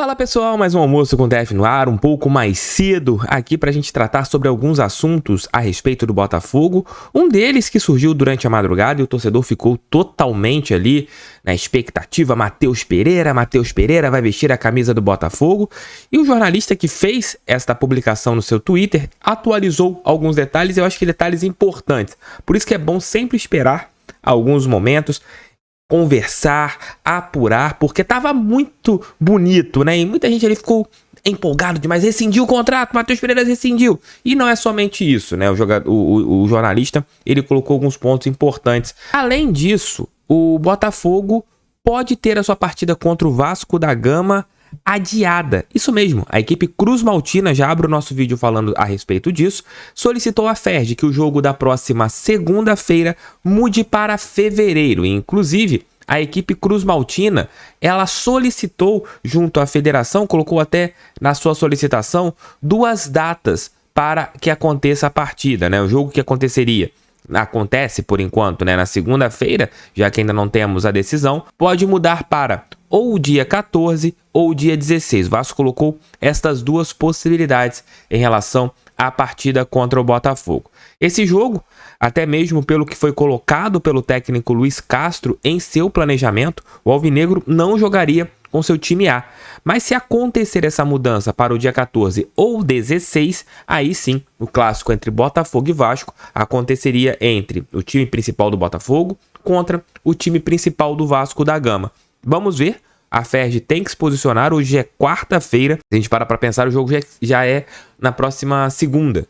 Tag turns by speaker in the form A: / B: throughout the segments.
A: Fala pessoal, mais um almoço com o TF no ar, um pouco mais cedo aqui pra gente tratar sobre alguns assuntos a respeito do Botafogo. Um deles que surgiu durante a madrugada e o torcedor ficou totalmente ali na expectativa, Matheus Pereira vai vestir a camisa do Botafogo. E o jornalista que fez esta publicação no seu Twitter atualizou alguns detalhes, eu acho que detalhes importantes. Por isso que é bom sempre esperar alguns momentos, conversar, apurar, porque tava muito bonito, né? E muita gente ali ficou empolgado demais, rescindiu o contrato, Matheus Pereira rescindiu. E não é somente isso, né? O jornalista, ele colocou alguns pontos importantes. Além disso, o Botafogo pode ter a sua partida contra o Vasco da Gama adiada. Isso mesmo, a equipe Cruz Maltina, já abre o nosso vídeo falando a respeito disso, solicitou à FERJ que o jogo da próxima segunda-feira mude para fevereiro. E, inclusive, a equipe Cruz Maltina, ela solicitou junto à federação, colocou até na sua solicitação, duas datas para que aconteça a partida, né? O jogo que acontece por enquanto, né, na segunda-feira, já que ainda não temos a decisão, pode mudar para ou o dia 14 ou o dia 16. O Vasco colocou estas duas possibilidades em relação à partida contra o Botafogo. Esse jogo, até mesmo pelo que foi colocado pelo técnico Luiz Castro em seu planejamento, o Alvinegro não jogaria com seu time A. Mas se acontecer essa mudança para o dia 14 ou 16, aí sim, o clássico entre Botafogo e Vasco aconteceria entre o time principal do Botafogo contra o time principal do Vasco da Gama. Vamos ver, a FERJ tem que se posicionar, hoje é quarta-feira, se a gente para pensar, o jogo já é na próxima segunda.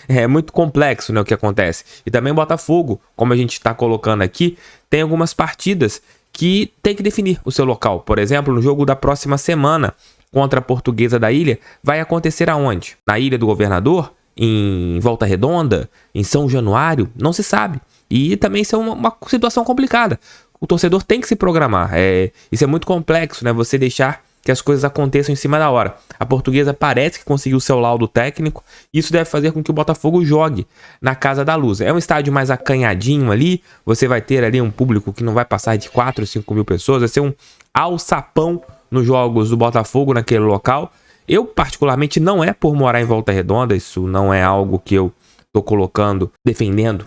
A: É muito complexo, né, o que acontece. E também o Botafogo, como a gente está colocando aqui, tem algumas partidas que tem que definir o seu local. Por exemplo, no jogo da próxima semana contra a Portuguesa da Ilha, vai acontecer aonde? Na Ilha do Governador? Em Volta Redonda? Em São Januário? Não se sabe. E também isso é uma situação complicada. O torcedor tem que se programar. Isso é muito complexo, né? Você deixar que as coisas aconteçam em cima da hora. A Portuguesa parece que conseguiu o seu laudo técnico. Isso deve fazer com que o Botafogo jogue na Casa da Luz. É um estádio mais acanhadinho ali. Você vai ter ali um público que não vai passar de 4 ou 5 mil pessoas. Vai ser um alçapão nos jogos do Botafogo naquele local. Eu, particularmente, não é por morar em Volta Redonda. Isso não é algo que eu tô colocando, defendendo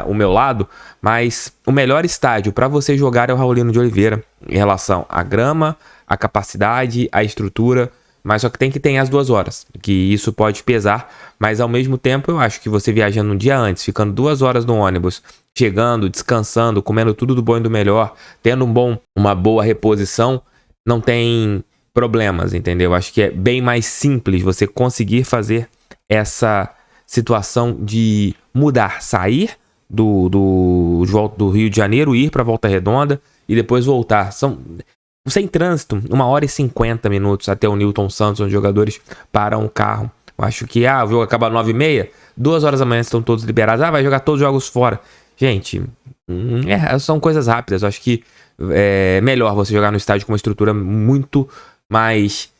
A: o meu lado, mas o melhor estádio para você jogar é o Raulino de Oliveira em relação à grama, à capacidade, à estrutura, mas só que tem que ter as 2 horas, que isso pode pesar, mas ao mesmo tempo eu acho que você viajando um dia antes, ficando 2 horas no ônibus, chegando, descansando, comendo tudo do bom e do melhor, tendo uma boa reposição, não tem problemas, entendeu? Acho que é bem mais simples você conseguir fazer essa situação de mudar, sair do Rio de Janeiro, ir para Volta Redonda e depois voltar. Sem trânsito, 1h50 minutos até o Newton Santos, onde os jogadores param o carro. Eu acho que o jogo acaba às 9h30, 2 horas da manhã estão todos liberados. Vai jogar todos os jogos fora. Gente, são coisas rápidas. Eu acho que é melhor você jogar no estádio com uma estrutura muito mais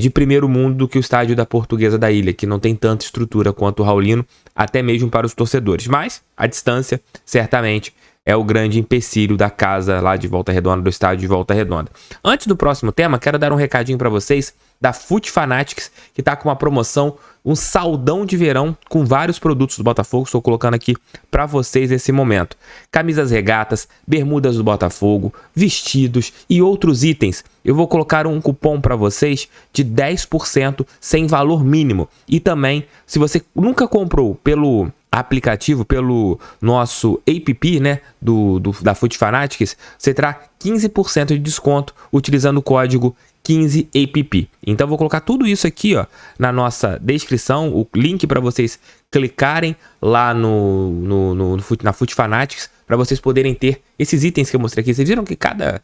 A: de primeiro mundo do que o estádio da Portuguesa da Ilha, que não tem tanta estrutura quanto o Raulino, até mesmo para os torcedores. Mas a distância, certamente, é o grande empecilho da casa lá de Volta Redonda, do estádio de Volta Redonda. Antes do próximo tema, quero dar um recadinho para vocês da Fut Fanatics, que está com uma promoção, um saldão de verão com vários produtos do Botafogo. Estou colocando aqui para vocês nesse momento. Camisas regatas, bermudas do Botafogo, vestidos e outros itens. Eu vou colocar um cupom para vocês de 10% sem valor mínimo. E também, se você nunca comprou pelo aplicativo, pelo nosso app, né, da Fut Fanatics, você terá 15% de desconto utilizando o código 15app. Então eu vou colocar tudo isso aqui, ó, na nossa descrição, o link para vocês clicarem lá na Fut Fanatics, para vocês poderem ter esses itens que eu mostrei aqui. Vocês viram que cada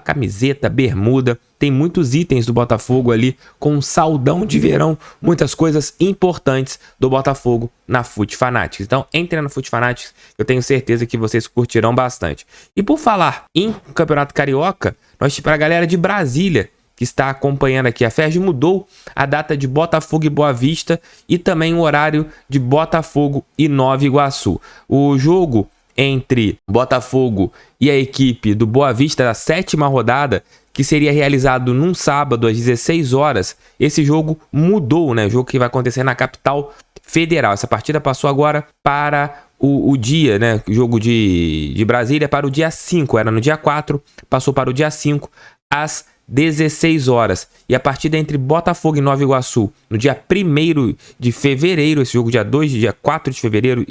A: camiseta, bermuda, tem muitos itens do Botafogo ali, com um saldão de verão, muitas coisas importantes do Botafogo na Fut Fanatics. Então entrem na Fut Fanatics, eu tenho certeza que vocês curtirão bastante. E por falar em Campeonato Carioca, nós, para a galera de Brasília, que está acompanhando aqui, a FERJ mudou a data de Botafogo e Boa Vista e também o horário de Botafogo e Nova Iguaçu. O jogo entre Botafogo e a equipe do Boa Vista da 7ª rodada, que seria realizado num sábado às 16 horas, esse jogo mudou, né? O jogo que vai acontecer na capital federal. Essa partida passou agora para o dia, né? O jogo de Brasília para o dia 5, era no dia 4, passou para o dia 5, às 16 horas. E a partida entre Botafogo e Nova Iguaçu, no dia 1º de fevereiro, esse jogo dia 2, dia 4 de fevereiro,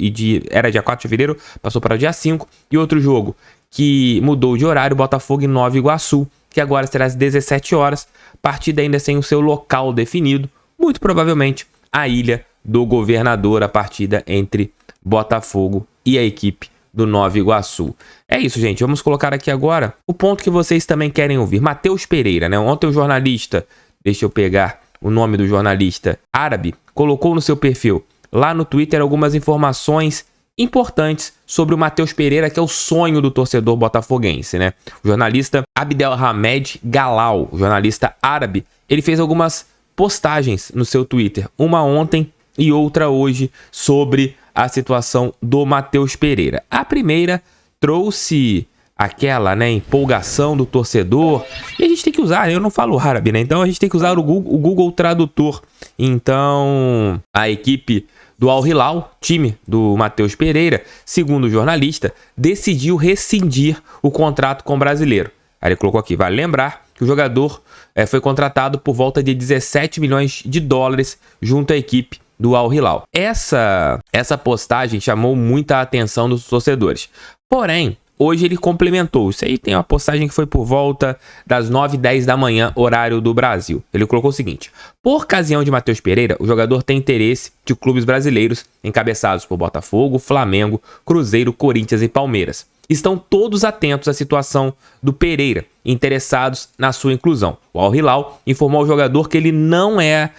A: era dia 4 de fevereiro, passou para o dia 5. E outro jogo que mudou de horário, Botafogo e Nova Iguaçu, que agora será às 17 horas, partida ainda sem o seu local definido, muito provavelmente a Ilha do Governador, a partida entre Botafogo e a equipe do Nova Iguaçu. É isso, gente. Vamos colocar aqui agora o ponto que vocês também querem ouvir. Matheus Pereira, né? Ontem o jornalista, deixa eu pegar o nome do jornalista árabe, colocou no seu perfil lá no Twitter algumas informações importantes sobre o Matheus Pereira, que é o sonho do torcedor botafoguense, né? O jornalista Abdelhamed Galal, jornalista árabe, ele fez algumas postagens no seu Twitter, uma ontem e outra hoje, sobre a situação do Matheus Pereira. A primeira trouxe aquela, né, empolgação do torcedor, e a gente tem que usar, eu não falo árabe, né, então a gente tem que usar o Google Tradutor. Então, a equipe do Al Hilal, time do Matheus Pereira, segundo o jornalista, decidiu rescindir o contrato com o brasileiro. Aí ele colocou aqui, vale lembrar que o jogador foi contratado por volta de 17 milhões de dólares junto à equipe do Al Hilal. Essa postagem chamou muita atenção dos torcedores. Porém, hoje ele complementou. Isso aí tem uma postagem que foi por volta das 9h10 da manhã, horário do Brasil. Ele colocou o seguinte: por ocasião de Matheus Pereira, o jogador tem interesse de clubes brasileiros encabeçados por Botafogo, Flamengo, Cruzeiro, Corinthians e Palmeiras. Estão todos atentos à situação do Pereira, interessados na sua inclusão. O Al Hilal informou ao jogador que ele não era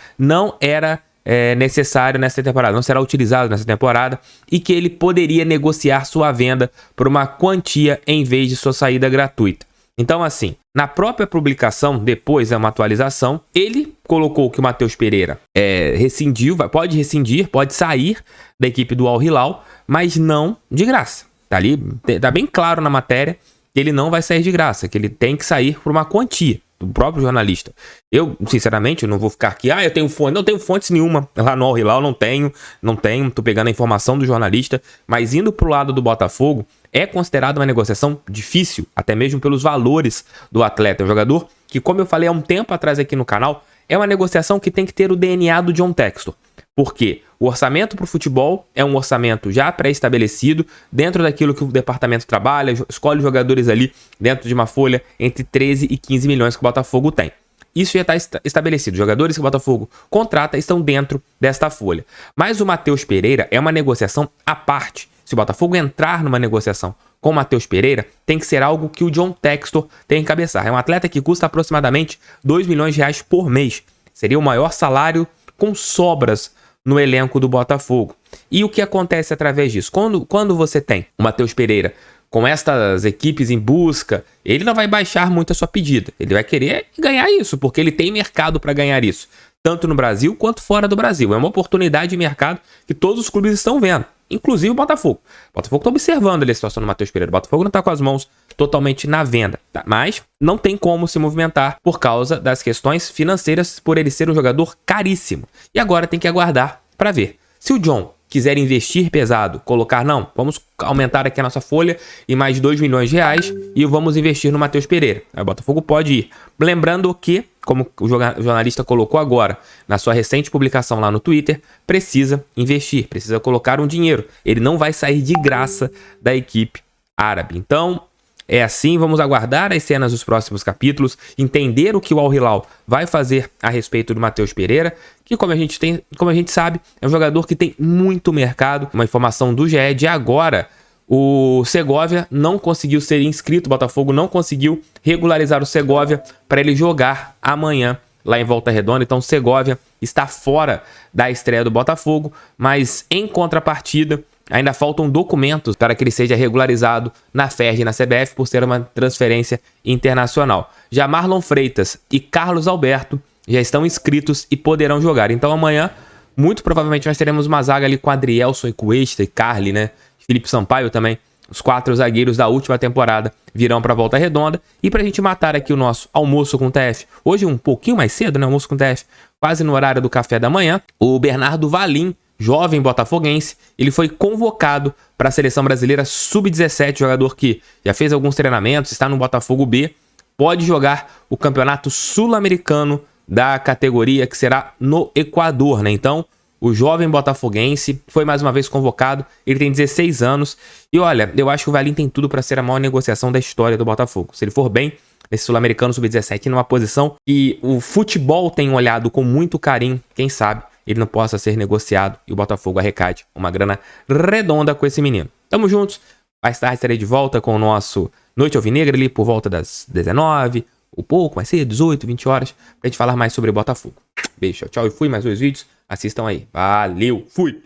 A: necessário nessa temporada, não será utilizado nessa temporada, e que ele poderia negociar sua venda por uma quantia em vez de sua saída gratuita. Então, assim, na própria publicação, depois é uma atualização, ele colocou que o Matheus Pereira rescindiu, pode rescindir, pode sair da equipe do Al Hilal, mas não de graça. Tá ali, tá bem claro na matéria que ele não vai sair de graça, que ele tem que sair por uma quantia. Do próprio jornalista. Eu, sinceramente, eu não vou ficar aqui, eu tenho fonte, não tenho fontes nenhuma lá no Al Hilal, não tenho, tô pegando a informação do jornalista, mas indo pro lado do Botafogo, é considerado uma negociação difícil, até mesmo pelos valores do atleta. É um jogador que, como eu falei há um tempo atrás aqui no canal, é uma negociação que tem que ter o DNA do John Textor. Porque o orçamento para o futebol é um orçamento já pré-estabelecido, dentro daquilo que o departamento trabalha, escolhe jogadores ali dentro de uma folha entre 13 e 15 milhões que o Botafogo tem. Isso já está estabelecido. Os jogadores que o Botafogo contrata estão dentro desta folha. Mas o Matheus Pereira é uma negociação à parte. Se o Botafogo entrar numa negociação com o Matheus Pereira, tem que ser algo que o John Textor tem que encabeçar. É um atleta que custa aproximadamente R$2 milhões por mês. Seria o maior salário com sobras no elenco do Botafogo. E o que acontece através disso? Quando você tem o Matheus Pereira com estas equipes em busca, ele não vai baixar muito a sua pedida. Ele vai querer ganhar isso, porque ele tem mercado para ganhar isso, tanto no Brasil quanto fora do Brasil. É uma oportunidade de mercado que todos os clubes estão vendo, inclusive o Botafogo. O Botafogo está observando ali a situação do Matheus Pereira. O Botafogo não está com as mãos totalmente na venda, tá? Mas não tem como se movimentar por causa das questões financeiras, por ele ser um jogador caríssimo. E agora tem que aguardar para ver. Se o John quiser investir pesado, colocar, não, vamos aumentar aqui a nossa folha em mais de R$2 milhões e vamos investir no Matheus Pereira. Aí o Botafogo pode ir. Lembrando que, como o jornalista colocou agora na sua recente publicação lá no Twitter, precisa investir, precisa colocar um dinheiro. Ele não vai sair de graça da equipe árabe. Então, é assim, vamos aguardar as cenas dos próximos capítulos, entender o que o Al Hilal vai fazer a respeito do Matheus Pereira, que como a gente sabe, é um jogador que tem muito mercado. Uma informação do GE de agora, o Segovia não conseguiu ser inscrito, o Botafogo não conseguiu regularizar o Segovia para ele jogar amanhã lá em Volta Redonda. Então o Segovia está fora da estreia do Botafogo, mas em contrapartida, ainda faltam documentos para que ele seja regularizado na FERJ e na CBF por ser uma transferência internacional. Já Marlon Freitas e Carlos Alberto já estão inscritos e poderão jogar. Então amanhã, muito provavelmente, nós teremos uma zaga ali com Adrielson e Cuesta e Carli, né? Felipe Sampaio também Os 4 zagueiros da última temporada virão para Volta Redonda. E para a gente matar aqui o nosso almoço com TF, hoje um pouquinho mais cedo, né? Almoço com TF, quase no horário do café da manhã, o Bernardo Valim, jovem botafoguense, ele foi convocado para a Seleção Brasileira Sub-17, jogador que já fez alguns treinamentos, está no Botafogo B, pode jogar o Campeonato Sul-Americano da categoria que será no Equador, né? Então, o jovem botafoguense foi mais uma vez convocado, ele tem 16 anos, e olha, eu acho que o Valim tem tudo para ser a maior negociação da história do Botafogo. Se ele for bem nesse Sul-Americano Sub-17, numa posição que o futebol tem olhado com muito carinho, quem sabe ele não possa ser negociado e o Botafogo arrecade uma grana redonda com esse menino. Tamo juntos, mais tarde estarei de volta com o nosso Noite Alvinegra ali por volta das 19, ou pouco mais cedo, 18, 20 horas, pra gente falar mais sobre o Botafogo. Beijo, tchau e fui, mais 2 vídeos. Assistam aí. Valeu, fui!